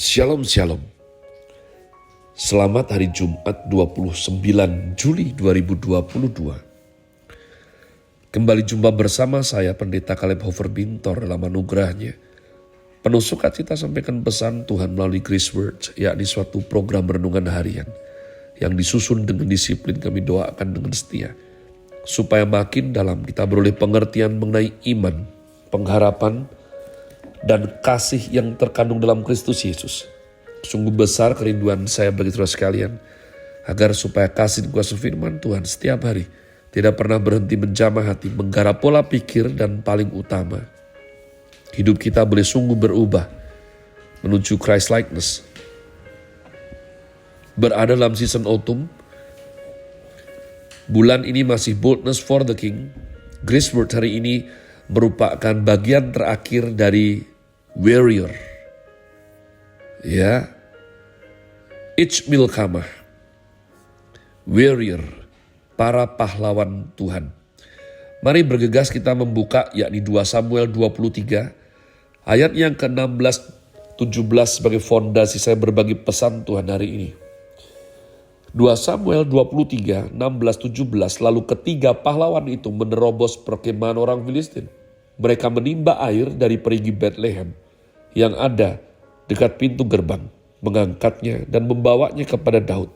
Shalom Shalom. Selamat hari Jumat 29 Juli 2022. Kembali jumpa bersama saya Pendeta Caleb Hofer Bintor dalam anugerahnya. Penuh sukacita sampaikan pesan Tuhan melalui Grace Words, yakni suatu program renungan harian yang disusun dengan disiplin. Kami doakan dengan setia supaya makin dalam kita beroleh pengertian mengenai iman, pengharapan, dan kasih yang terkandung dalam Kristus Yesus. Sungguh besar kerinduan saya bagi saudara sekalian, agar supaya kasih dan kuasa firman Tuhan setiap hari tidak pernah berhenti menjamah hati, menggarap pola pikir, dan paling utama, hidup kita boleh sungguh berubah menuju Christ likeness. Berada dalam season autumn, bulan ini masih boldness for the King. Grace Word hari ini merupakan bagian terakhir dari warrior. Ya, each milkamah, warrior, para pahlawan Tuhan. Mari bergegas kita membuka yakni 2 Samuel 23 ayat yang ke-16 17 sebagai fondasi saya berbagi pesan Tuhan hari ini. 2 Samuel 23 16 17. Lalu ketiga pahlawan itu menerobos perkemahan orang Filistin. Mereka menimba air dari perigi Bethlehem yang ada dekat pintu gerbang, mengangkatnya dan membawanya kepada Daud.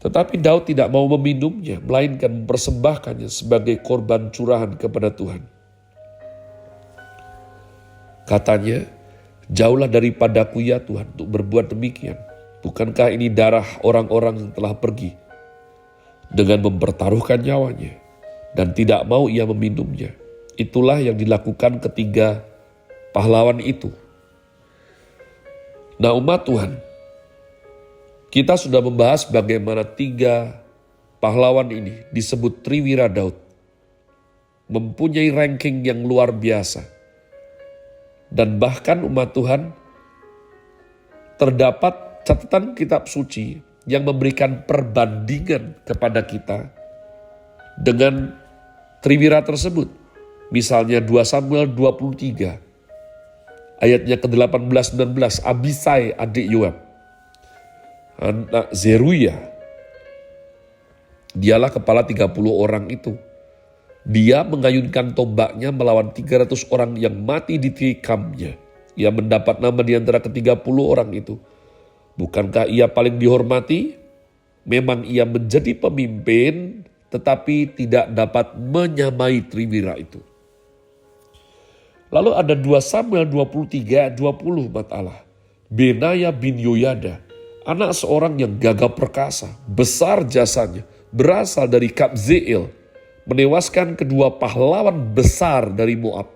Tetapi Daud tidak mau meminumnya, melainkan mempersembahkannya sebagai korban curahan kepada Tuhan. Katanya, jauhlah daripadaku ya Tuhan untuk berbuat demikian. Bukankah ini darah orang-orang yang telah pergi dengan mempertaruhkan nyawanya, dan tidak mau ia meminumnya. Itulah yang dilakukan ketiga pahlawan itu. Nah, umat Tuhan, kita sudah membahas bagaimana 3 pahlawan ini disebut Triwira Daud, mempunyai ranking yang luar biasa. Dan bahkan umat Tuhan, terdapat catatan kitab suci yang memberikan perbandingan kepada kita dengan Triwira tersebut. Misalnya 2 Samuel 23 ayatnya ke-18-19, Abisai adik Yoab, anak Zeruya, dialah kepala 30 orang itu. Dia mengayunkan tombaknya melawan 300 orang yang mati di tikamnya. Ia mendapat nama di antara ke-30 orang itu. Bukankah ia paling dihormati? Memang ia menjadi pemimpin, tetapi tidak dapat menyamai Triwira itu. Lalu ada 2 Samuel 23 20 umat Allah. Benaya bin Yoyada, anak seorang yang gagah perkasa, besar jasanya, berasal dari Kabzeel, menewaskan kedua pahlawan besar dari Moab.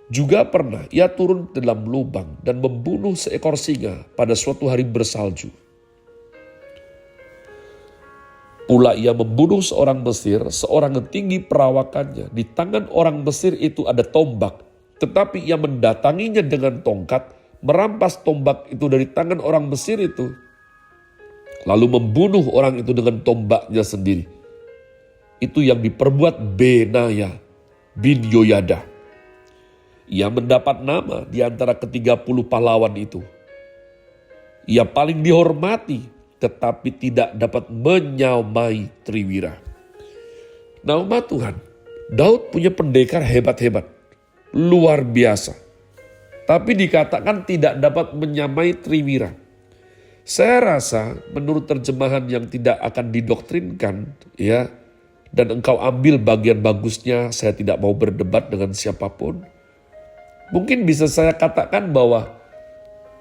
Juga pernah ia turun ke dalam lubang dan membunuh seekor singa pada suatu hari bersalju. Pula ia membunuh seorang Mesir, seorang yang tinggi perawakannya. Di tangan orang Mesir itu ada tombak, tetapi ia mendatanginya dengan tongkat, merampas tombak itu dari tangan orang Mesir itu, lalu membunuh orang itu dengan tombaknya sendiri. Itu yang diperbuat Benaya bin Yoyada. Ia mendapat nama di antara ke-30 pahlawan itu. Ia paling dihormati, tetapi tidak dapat menyamai Triwira. Nah, umat Tuhan, Daud punya pendekar hebat-hebat, luar biasa. Tapi dikatakan tidak dapat menyamai Triwira. Saya rasa menurut terjemahan yang tidak akan didoktrinkan, ya, dan engkau ambil bagian bagusnya, saya tidak mau berdebat dengan siapapun. Mungkin bisa saya katakan bahwa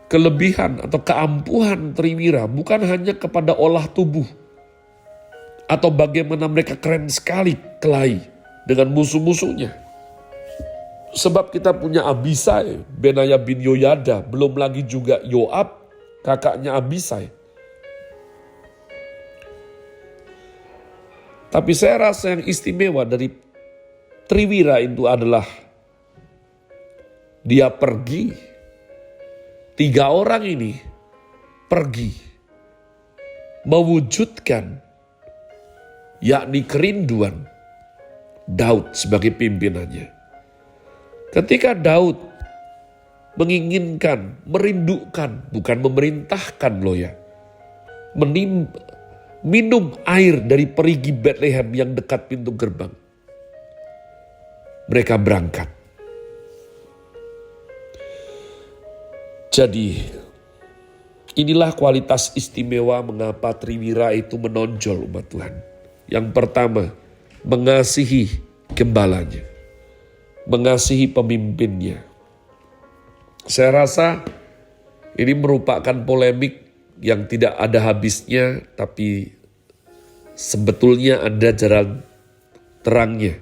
kelebihan atau keampuhan Triwira bukan hanya kepada olah tubuh atau bagaimana mereka keren sekali kelahi dengan musuh-musuhnya. Sebab kita punya Abisai, Benaya bin Yoyada, belum lagi juga Yoab, kakaknya Abisai. Tapi saya rasa yang istimewa dari Triwira itu adalah dia pergi. 3 orang ini pergi mewujudkan yakni kerinduan Daud sebagai pimpinannya. Ketika Daud menginginkan, merindukan, bukan memerintahkan loh ya. Minum air dari perigi Bethlehem yang dekat pintu gerbang. Mereka berangkat. Jadi, inilah kualitas istimewa mengapa Triwira itu menonjol umat Tuhan. Yang pertama, mengasihi gembalanya. Mengasihi pemimpinnya. Saya rasa ini merupakan polemik yang tidak ada habisnya, tapi sebetulnya ada jalan terangnya.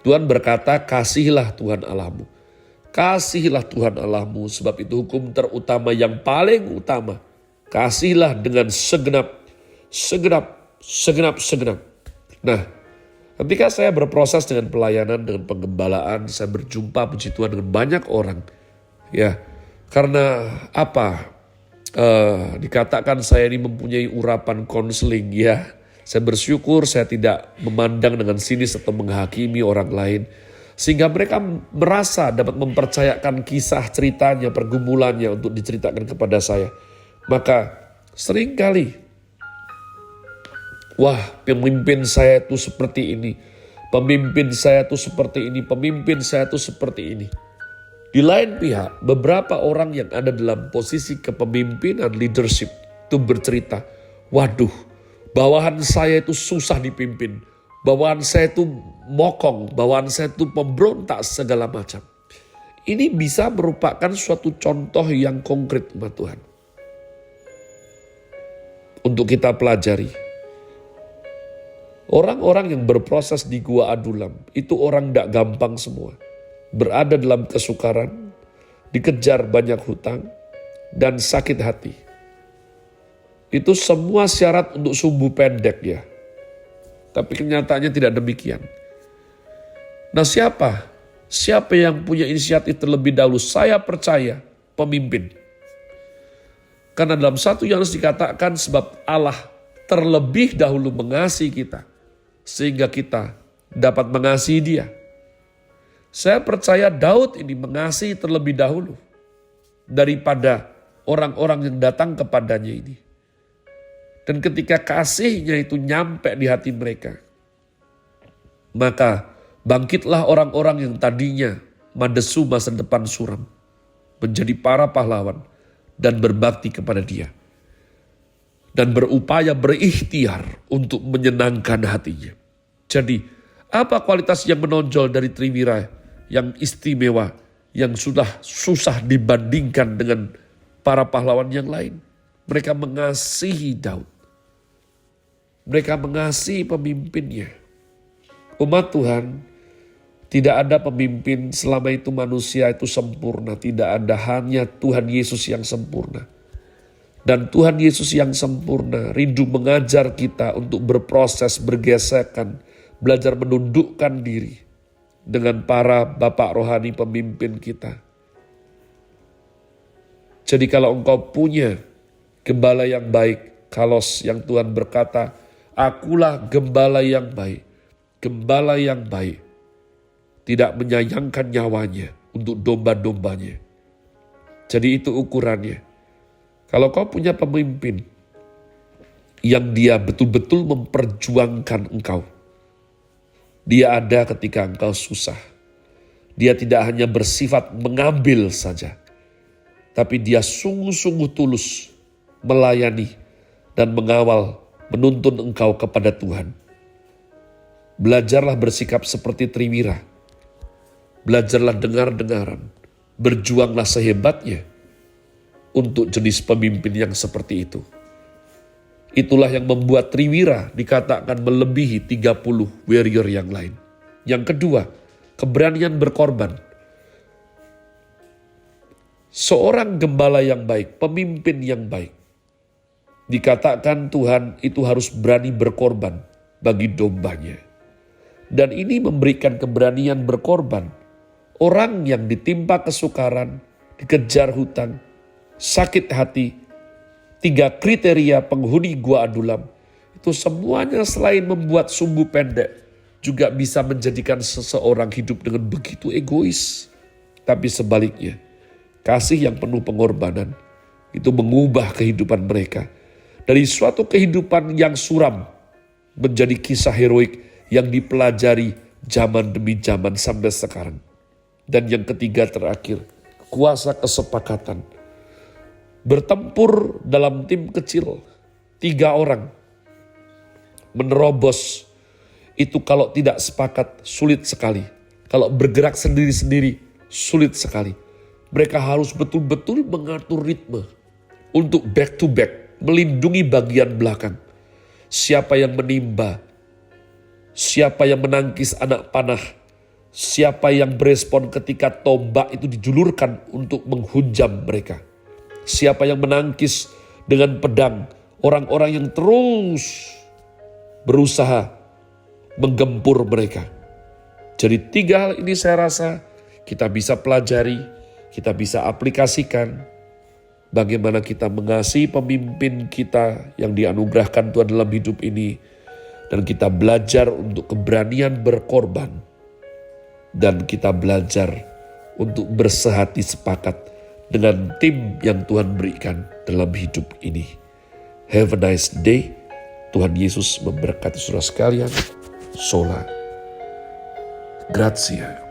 Tuhan berkata, kasihilah Tuhan Allahmu. Kasihilah Tuhan Allahmu, sebab itu hukum terutama yang paling utama. Kasihilah dengan segenap. Nah, ketika saya berproses dengan pelayanan, dengan penggembalaan, saya berjumpa puji Tuhan dengan banyak orang. Ya, karena apa? Dikatakan saya ini mempunyai urapan konseling, ya. Saya bersyukur saya tidak memandang dengan sinis atau menghakimi orang lain. Sehingga mereka merasa dapat mempercayakan kisah ceritanya, pergumulannya untuk diceritakan kepada saya. Maka seringkali, wah pemimpin saya itu seperti ini. Pemimpin saya itu seperti ini. Pemimpin saya itu seperti ini. Di lain pihak, beberapa orang yang ada dalam posisi kepemimpinan leadership itu bercerita, waduh, bawahan saya itu susah dipimpin, bawahan saya itu mokong, bawahan saya itu pemberontak segala macam. Ini bisa merupakan suatu contoh yang konkret umat Tuhan. Untuk kita pelajari. Orang-orang yang berproses di Gua Adulam, itu orang tidak gampang semua. Berada dalam kesukaran, dikejar banyak hutang, dan sakit hati. Itu semua syarat untuk sumbu pendek ya. Tapi kenyataannya tidak demikian. Nah siapa? Siapa yang punya inisiatif terlebih dahulu? Saya percaya pemimpin. Karena dalam 1 Yohanes dikatakan sebab Allah terlebih dahulu mengasihi kita. Sehingga kita dapat mengasihi dia. Saya percaya Daud ini mengasihi terlebih dahulu daripada orang-orang yang datang kepadanya ini. Dan ketika kasihnya itu nyampe di hati mereka, maka bangkitlah orang-orang yang tadinya madesu masa depan suram, menjadi para pahlawan dan berbakti kepada dia. Dan berupaya berikhtiar untuk menyenangkan hatinya. Jadi apa kualitas yang menonjol dari Triwira yang istimewa, yang sudah susah dibandingkan dengan para pahlawan yang lain? Mereka mengasihi Daud. Mereka mengasihi pemimpinnya. Umat Tuhan, tidak ada pemimpin selama itu manusia itu sempurna. Tidak ada, hanya Tuhan Yesus yang sempurna. Dan Tuhan Yesus yang sempurna rindu mengajar kita untuk berproses, bergesekan, belajar menundukkan diri dengan para bapak rohani pemimpin kita. Jadi kalau engkau punya gembala yang baik, Kalos yang Tuhan berkata, akulah gembala yang baik. Gembala yang baik tidak menyayangkan nyawanya untuk domba-dombanya. Jadi itu ukurannya. Kalau kau punya pemimpin yang dia betul-betul memperjuangkan engkau. Dia ada ketika engkau susah. Dia tidak hanya bersifat mengambil saja. Tapi dia sungguh-sungguh tulus melayani dan mengawal, menuntun engkau kepada Tuhan. Belajarlah bersikap seperti Triwira. Belajarlah dengar-dengaran. Berjuanglah sehebatnya untuk jenis pemimpin yang seperti itu. Itulah yang membuat Triwira dikatakan melebihi 30 warrior yang lain. Yang kedua, keberanian berkorban. Seorang gembala yang baik, pemimpin yang baik, dikatakan Tuhan itu harus berani berkorban bagi dombanya. Dan ini memberikan keberanian berkorban. Orang yang ditimpa kesukaran, dikejar hutang, sakit hati, 3 kriteria penghuni Gua Adulam, itu semuanya selain membuat sumbu pendek, juga bisa menjadikan seseorang hidup dengan begitu egois. Tapi sebaliknya, kasih yang penuh pengorbanan itu mengubah kehidupan mereka. Dari suatu kehidupan yang suram menjadi kisah heroik yang dipelajari zaman demi zaman sampai sekarang. Dan yang ketiga terakhir, kuasa kesepakatan. Bertempur dalam tim kecil, 3 orang. Menerobos itu kalau tidak sepakat sulit sekali. Kalau bergerak sendiri-sendiri sulit sekali. Mereka harus betul-betul mengatur ritme untuk back to back, melindungi bagian belakang. Siapa yang menimba, siapa yang menangkis anak panah, siapa yang berespon ketika tombak itu dijulurkan untuk menghunjam mereka. Siapa yang menangkis dengan pedang, orang-orang yang terus berusaha menggempur mereka. Jadi 3 hal ini saya rasa kita bisa pelajari, kita bisa aplikasikan. Bagaimana kita mengasihi pemimpin kita yang dianugerahkan Tuhan dalam hidup ini. Dan kita belajar untuk keberanian berkorban. Dan kita belajar untuk bersehati sepakat dengan tim yang Tuhan berikan dalam hidup ini. Have a nice day. Tuhan Yesus memberkati saudara sekalian. Sola Grazie.